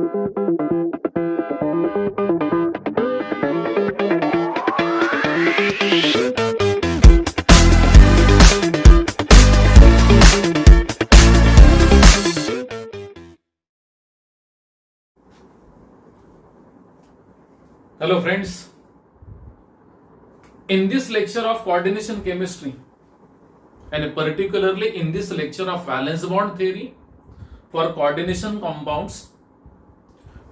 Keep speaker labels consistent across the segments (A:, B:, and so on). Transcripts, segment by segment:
A: Hello friends, in this lecture of coordination chemistry and particularly in this lecture of valence bond theory for coordination compounds,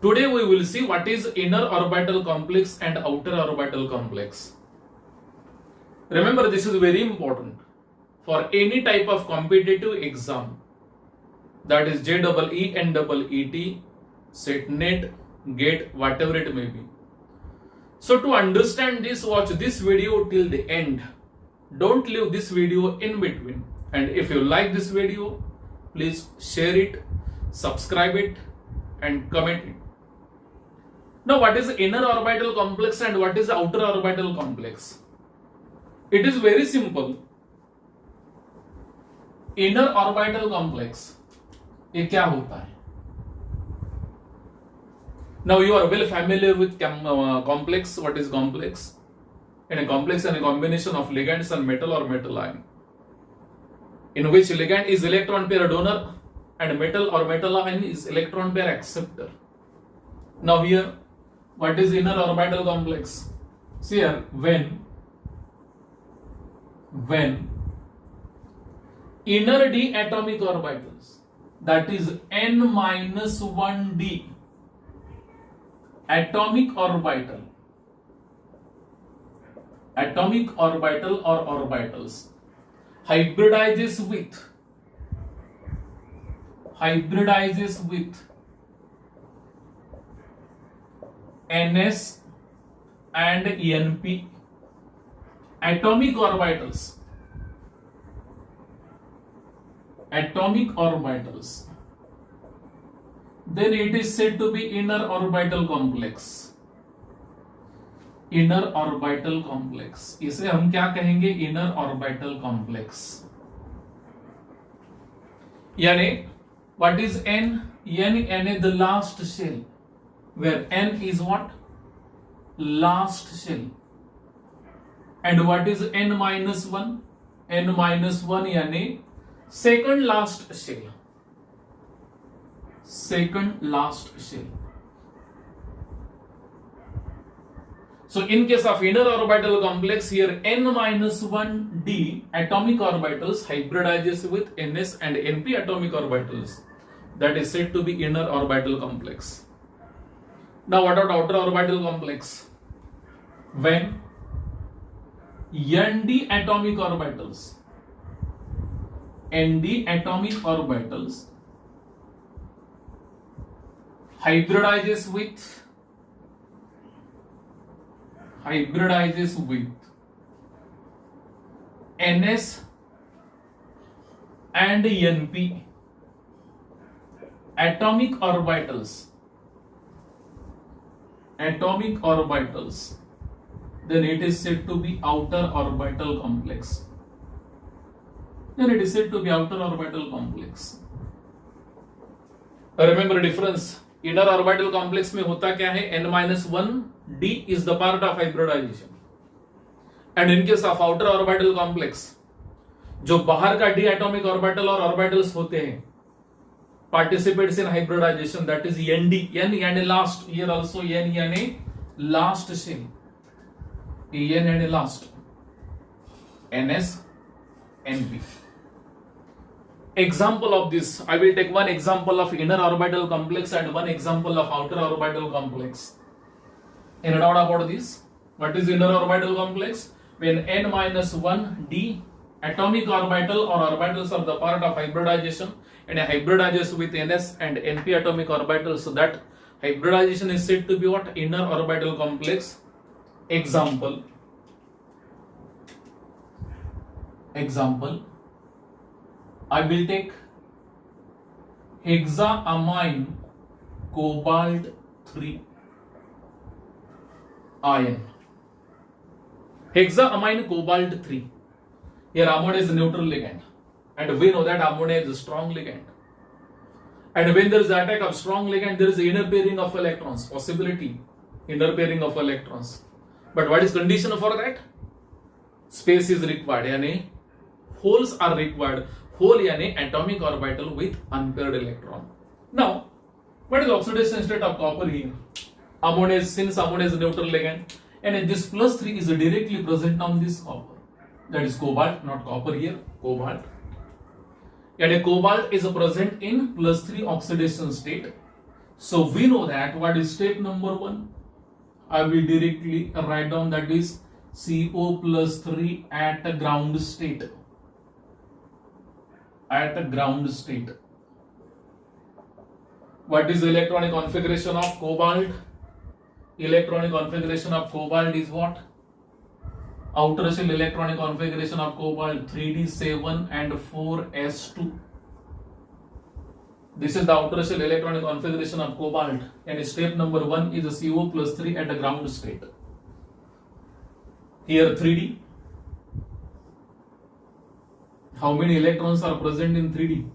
A: today we will see what is inner orbital complex and outer orbital complex. Remember, this is very important for any type of competitive exam, that is JEE, NEET, SET, NET, GATE, whatever it may be. So to understand this, watch this video till the end. Don't leave this video in between. And if you like this video, please share it, subscribe it and comment it. Now, what is inner orbital complex and what is outer orbital complex? It is very simple. Inner orbital complex, ये क्या होता है? Now you are well familiar with complex. What is complex? In a complex and a combination of ligands and metal or metal ion, in which ligand is electron pair donor and metal or metal ion is electron pair acceptor. Now here, what is inner orbital complex? See here, when inner d atomic orbitals, that is n-1d atomic orbital or orbitals hybridizes with ns and np atomic orbitals, then it is said to be inner orbital complex. Inner orbital complex, इसे हम क्या कहेंगे? Inner orbital complex. यानी what is n? n is the last shell, where n is what? Last shell. And what is n-1? n-1 यानी second last shell. So in case of inner orbital complex, here n-1d atomic orbitals hybridizes with ns and np atomic orbitals. That is said to be inner orbital complex. Now what about outer orbital complex? When nd atomic orbitals hybridizes with ns and np atomic orbitals, then it is said to be outer orbital complex. Remember difference. Inner orbital complex में होता क्या है? n-1d is the part of hybridization, and in case of outer orbital complex, जो बाहर का d atomic orbital और orbitals होते हैं participates in hybridization, that is nd. n यानी last, here also n यानी last shell, n यानी last, ns np. Example of this, I will take one example of inner orbital complex and one example of outer orbital complex. In doubt about this, what is inner orbital complex? When n-1d atomic orbital or orbitals are the part of hybridization and hybridizes with ns and np atomic orbitals, so that hybridization is said to be what? Inner orbital complex. Example, I will take hexaamine cobalt 3 ion. Hexaamine cobalt 3. Here ammonia is a neutral ligand, and we know that ammonia is a strong ligand. And when there is attack of strong ligand, there is inner pairing of electrons, possibility, inner pairing of electrons. But what is condition for that? Space is required, yani holes are required. Hole yani atomic orbital with unpaired electron. Now, what is oxidation state of copper here? Ammonia, since ammonia is neutral ligand, and this +3 is directly present on this copper. That is cobalt, not copper here, cobalt. And a cobalt is present in +3 oxidation state. So we know that what is step number 1. I will directly write down that is CO +3 at ground state. At ground state. What is the electronic configuration of cobalt? Electronic configuration of cobalt is what? Outer shell electronic configuration of cobalt 3d7 and 4s2. This is the outer shell electronic configuration of cobalt, and step number 1 is a CO +3 at the ground state. Here 3d. How many electrons are present in 3d?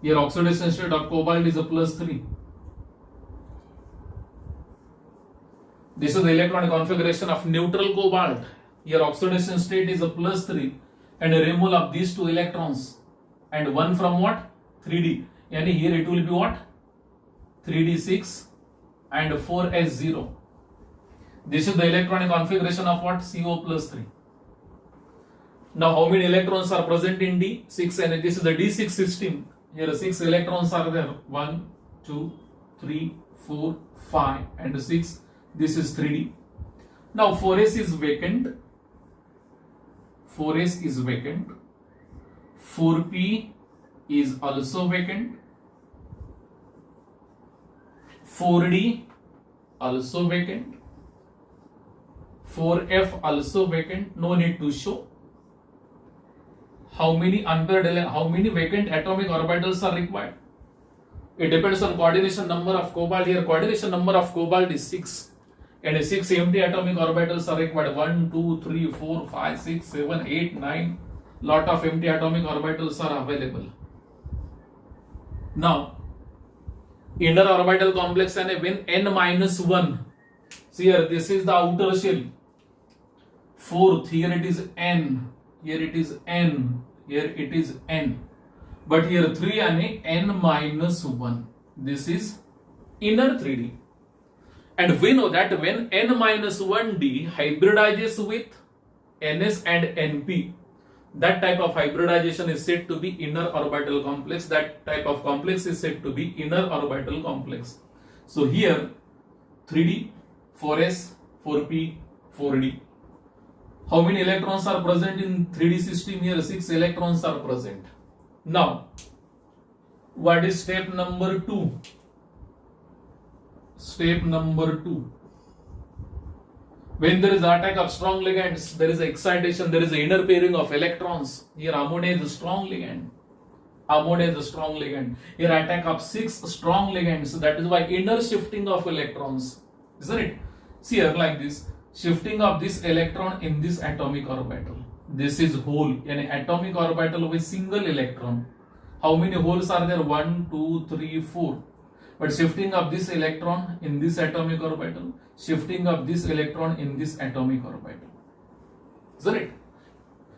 A: Here oxidation state of cobalt is a +3. This is the electronic configuration of neutral cobalt. Here oxidation state is a +3 and a removal of these 2 electrons, and 1 from what? 3d. And here it will be what? 3d6 and 4s0. This is the electronic configuration of what? CO +3. Now how many electrons are present in D? 6, and this is the D6 system. Here 6 electrons are there. 1, 2, 3, 4, 5 and 6. This is 3d. Now 4s is vacant. 4s is vacant. 4p is also vacant. 4d also vacant. 4f also vacant. No need to show. How many vacant atomic orbitals are required? It depends on coordination number of cobalt. Here coordination number of cobalt is 6. And 6 empty atomic orbitals are required. 1, 2, 3, 4, 5, 6, 7, 8, 9. Lot of empty atomic orbitals are available. Now, inner orbital complex and when n-1. See here, this is the outer shell. 4th, here it is n. Here it is n. Here it is n. But here 3 and n-1. This is inner 3D. And we know that when n-1d hybridizes with ns and np, that type of hybridization is said to be inner orbital complex. That type of complex is said to be inner orbital complex. So here 3d, 4s, 4p, 4d. How many electrons are present in 3d system? Here 6 electrons are present. Now, what is step number 2? Step number 2. When there is attack of strong ligands, there is excitation, there is an inner pairing of electrons. Here ammonia is a strong ligand. Ammonia is a strong ligand. Here attack of 6 strong ligands. That is why inner shifting of electrons. Isn't it? See here like this. Shifting of this electron in this atomic orbital. This is hole. An atomic orbital with single electron. How many holes are there? 1, 2, 3, 4. But shifting of this electron in this atomic orbital, shifting of this electron in this atomic orbital. Isn't it?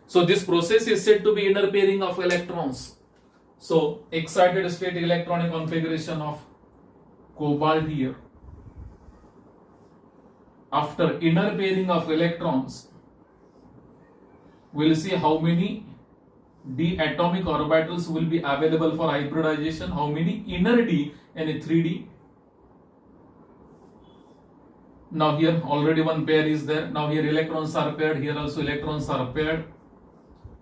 A: So this process is said to be inner pairing of electrons. So excited state electronic configuration of cobalt here. After inner pairing of electrons, we will see how many d atomic orbitals will be available for hybridization. How many inner d and a 3d. Now here already one pair is there. Now here electrons are paired. Here also electrons are paired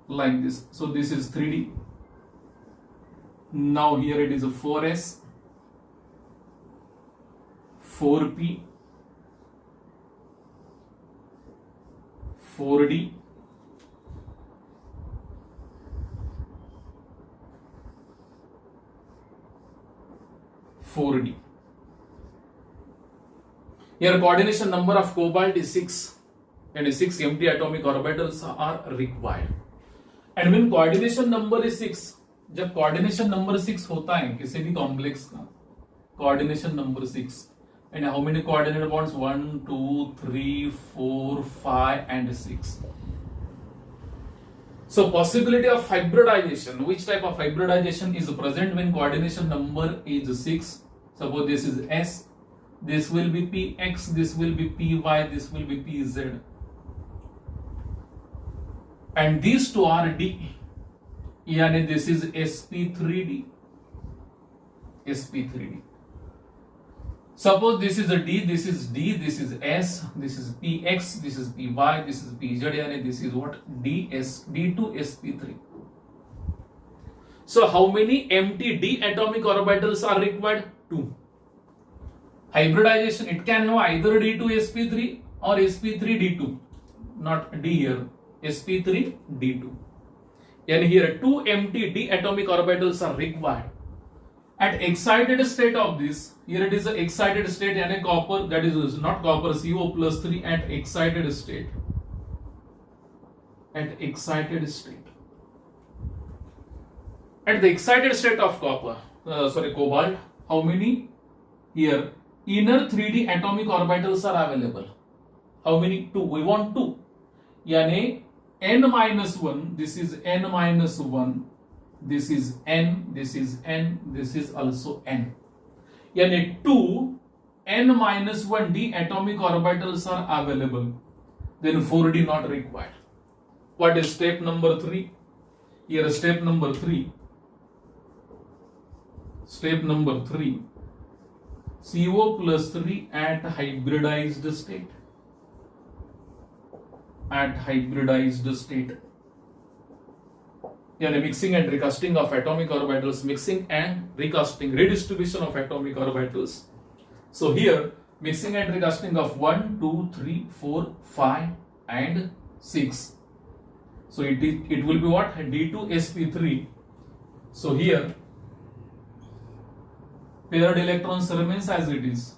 A: like this. So this is 3d. Now here it is a 4s, 4p, 4d, 4d. Here coordination number of cobalt is 6 and 6 empty atomic orbitals are required. And when coordination number is 6, जब coordination number 6 होता है किसी भी complex का, coordination number 6, and how many coordinate bonds? 1 2 3 4 5 and 6. So possibility of hybridization, which type of hybridization is present when coordination number is 6? Suppose this is S, this will be px, this will be py, this will be pz, and these two are d, yani this is sp3d, sp3d. Suppose this is a D, this is D, this is S, this is Px, this is Py, this is Pz, and this is what? ds, D2 sp3. So how many empty D atomic orbitals are required? 2. Hybridization, it can have either D2 sp3 or sp3 D2, not D here, sp3 D2. And here 2 empty D atomic orbitals are required. At excited state of this, here it is the excited state, and a copper, that is not copper, CO plus 3 at excited state. At excited state. At the excited state of copper, cobalt, how many? Here, inner 3D atomic orbitals are available. How many? 2. We want 2. Yani n minus 1, this is n minus 1. This is n, this is n, this is also n. Yani 2 n minus 1 d atomic orbitals are available. Then 4d not required. What is step number 3? Here step number 3. Step number 3. CO plus 3 at hybridized state. At hybridized state. Yeah, mixing and recasting of atomic orbitals, mixing and recasting, redistribution of atomic orbitals. So here, mixing and recasting of 1, 2, 3, 4, 5 and 6. So it will be what? D2 sp3. So here, paired electrons remains as it is.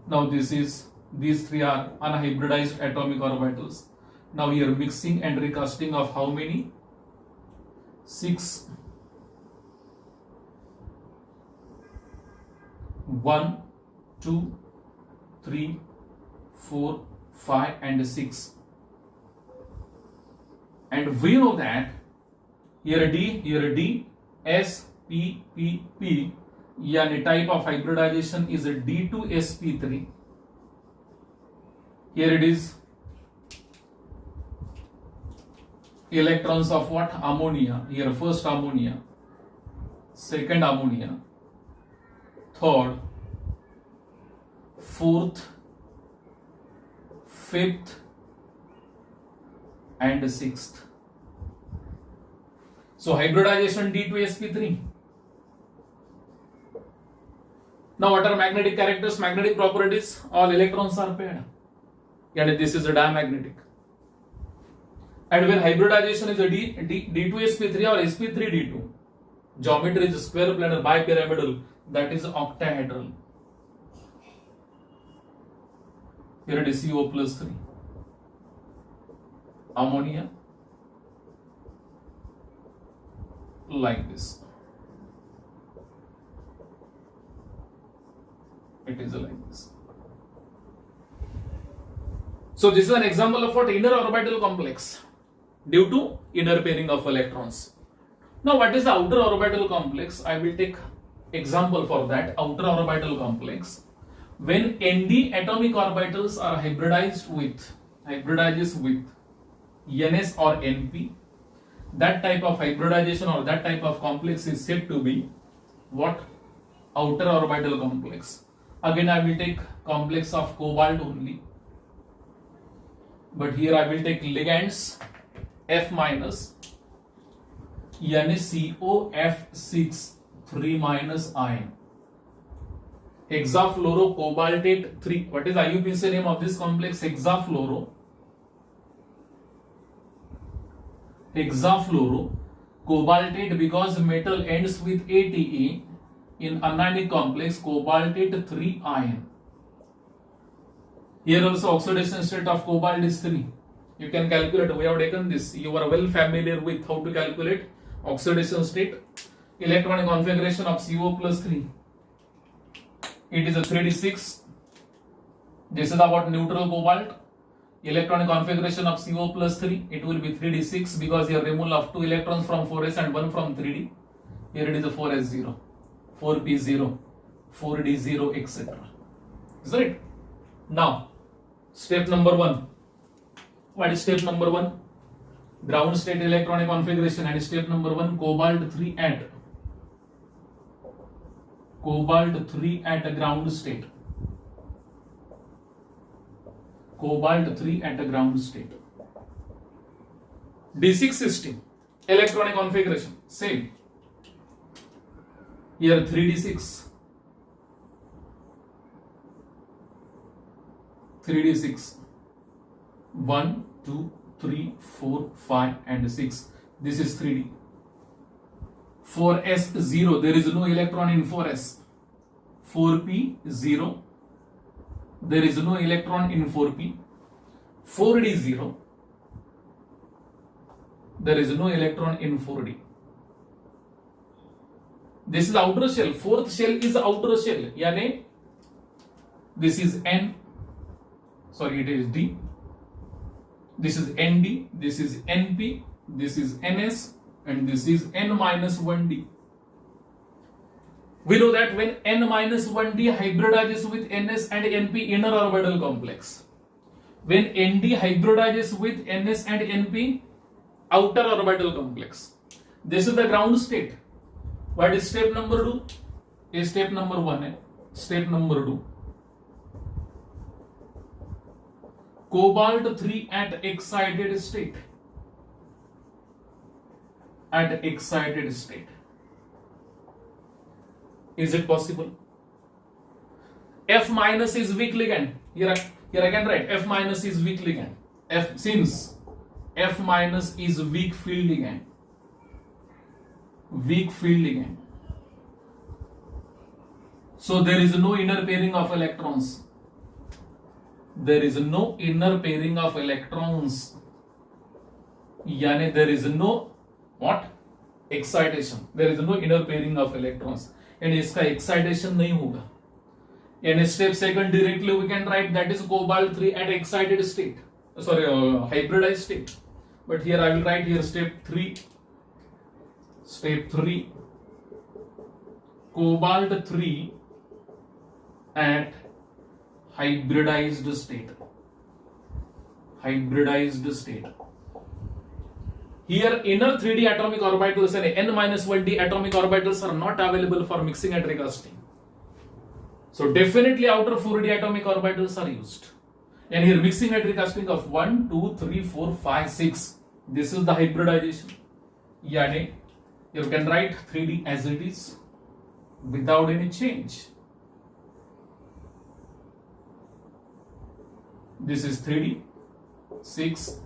A: Now these three are unhybridized atomic orbitals. Now here mixing and recasting of how many? 6. 1, 2, 3, 4, 5 and 6. And we know that here D, S, P, P, P, yani type of hybridization is a D2 sp3. Here it is electrons of what? Ammonia. Here first ammonia, second ammonia, third, fourth, fifth and sixth. So hybridization D2 sp3. Now what are magnetic characters, magnetic properties? All electrons are paired. And this is a diamagnetic. And when hybridization is a D2 sp3 or sp3 D2, geometry is square planar bipyramidal, that is octahedral. Here it is CO plus 3. Ammonia. Like this. It is like this. So this is an example of what? Inner orbital complex due to inner pairing of electrons. Now what is the outer orbital complex? I will take example for that. Outer orbital complex. When Nd atomic orbitals are hybridized with Ns or Np, that type of hybridization or that type of complex is said to be what? Outer orbital complex. Again I will take complex of cobalt only, but here I will take ligands F minus, COF6 3 minus ion, hexafluorocobaltate 3. What is IUPAC name of this complex? Hexafluorocobaltate, because metal ends with ATE in anionic complex, cobaltate 3 ion. Here also oxidation state of cobalt is 3. You can calculate. We have taken this. You are well familiar with how to calculate oxidation state. Electronic configuration of CO plus 3. It is a 3d6. This is about neutral cobalt. Electronic configuration of CO plus 3. It will be 3d6 because here removal of 2 electrons from 4s and 1 from 3d. Here it is a 4s0, 4p0, 4d0, etc. Is that it? Now, step number 1. What is step number 1? Ground state electronic configuration, and step number 1, cobalt 3 at ground state. Cobalt 3 at a ground state. D6 system electronic configuration, same. Here 3d6. 3d6. 1, 2, 3, 4, 5 and 6. This is 3d. 4s 0. There is no electron in 4s. 4p 0. There is no electron in 4p. 4d 0. There is no electron in 4d. This is outer shell. Fourth shell is outer shell. Yani this is N. Sorry, it is D. This is ND. This is NP. This is NS. And this is N minus 1D. We know that when N minus 1D hybridizes with NS and NP, inner orbital complex. When ND hybridizes with NS and NP, outer orbital complex. This is the ground state. What is step number 2? Is step number 1. Step number 2. Cobalt 3 at excited state. At excited state. Is it possible? F minus is weak ligand. Here I can write F minus is weak ligand. Since F minus is weak field ligand. Weak field ligand. So there is no inner pairing of electrons. There is no inner pairing of electrons. Yani there is no what? Excitation. There is no inner pairing of electrons. And इसका excitation नहीं होगा. And step second directly we can write that is cobalt 3 at excited state. Sorry, hybridized state. But here I will write here step 3. Step 3. Cobalt 3 at hybridized state. Hybridized state. Here inner 3d atomic orbitals and n-1d atomic orbitals are not available for mixing and recasting. So definitely outer 4d atomic orbitals are used. And here mixing and recasting of 1, 2, 3, 4, 5, 6. This is the hybridization. Yani you can write 3d as it is without any change. This is 3d, 6.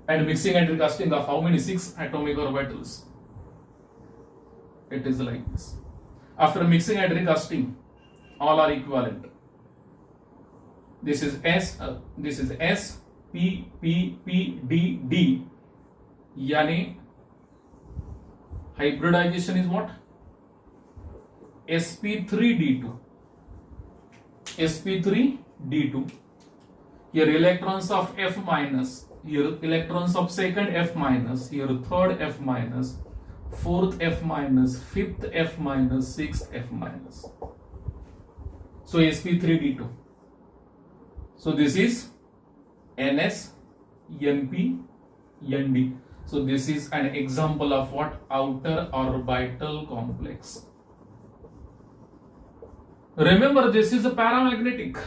A: And mixing and recasting of how many? 6 atomic orbitals. It is like this. After mixing and recasting, all are equivalent. This is S, P, P, P, D, D. Yani hybridization is what? sp3d2. sp3d2. Here electrons of F minus. Here electrons of second F minus, here third F minus, fourth F minus, fifth F minus, sixth F minus. So sp3d2. So this is NS, NP, ND. So this is an example of what? Outer orbital complex. Remember, this is a paramagnetic.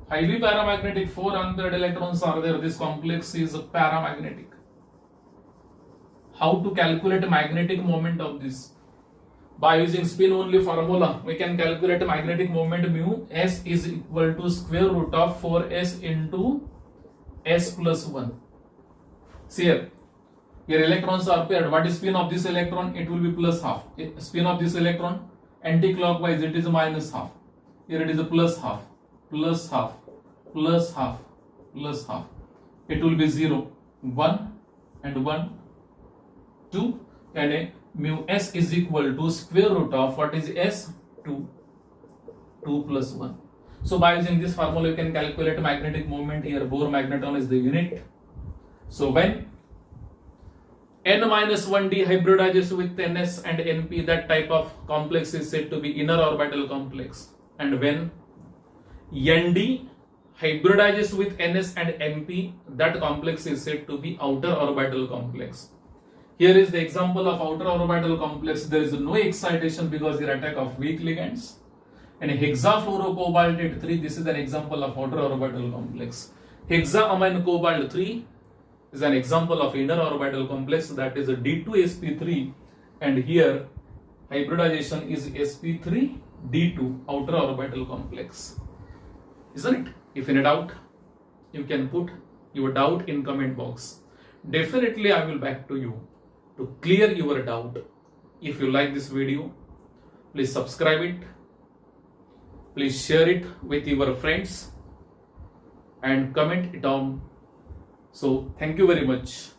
A: Highly paramagnetic, 4 unpaired electrons are there. This complex is paramagnetic. How to calculate magnetic moment of this? By using spin only formula, we can calculate magnetic moment mu. S is equal to square root of 4s into s plus 1. See here electrons are paired. What is spin of this electron? It will be plus half. Spin of this electron anti-clockwise, it is minus half. Here it is a plus half, plus half, plus half, plus half. It will be 0, 1 and 1, 2, and mu s is equal to square root of what is s? 2 plus 1. So by using this formula you can calculate magnetic moment here. Bohr magneton is the unit. So when n minus 1d hybridizes with ns and np, that type of complex is said to be inner orbital complex. And when nd hybridizes with ns and np, that complex is said to be outer orbital complex. Here is the example of outer orbital complex. There is no excitation because the attack of weak ligands. And hexafluorocobalt 3, this is an example of outer orbital complex. Hexaamine cobalt 3 is an example of inner orbital complex, that is a D2sp3, and here hybridization is sp3d2, outer orbital complex. Isn't it? If in a doubt, you can put your doubt in comment box. Definitely I will back to you to clear your doubt. If you like this video, please subscribe it, please share it with your friends and comment it down. So thank you very much.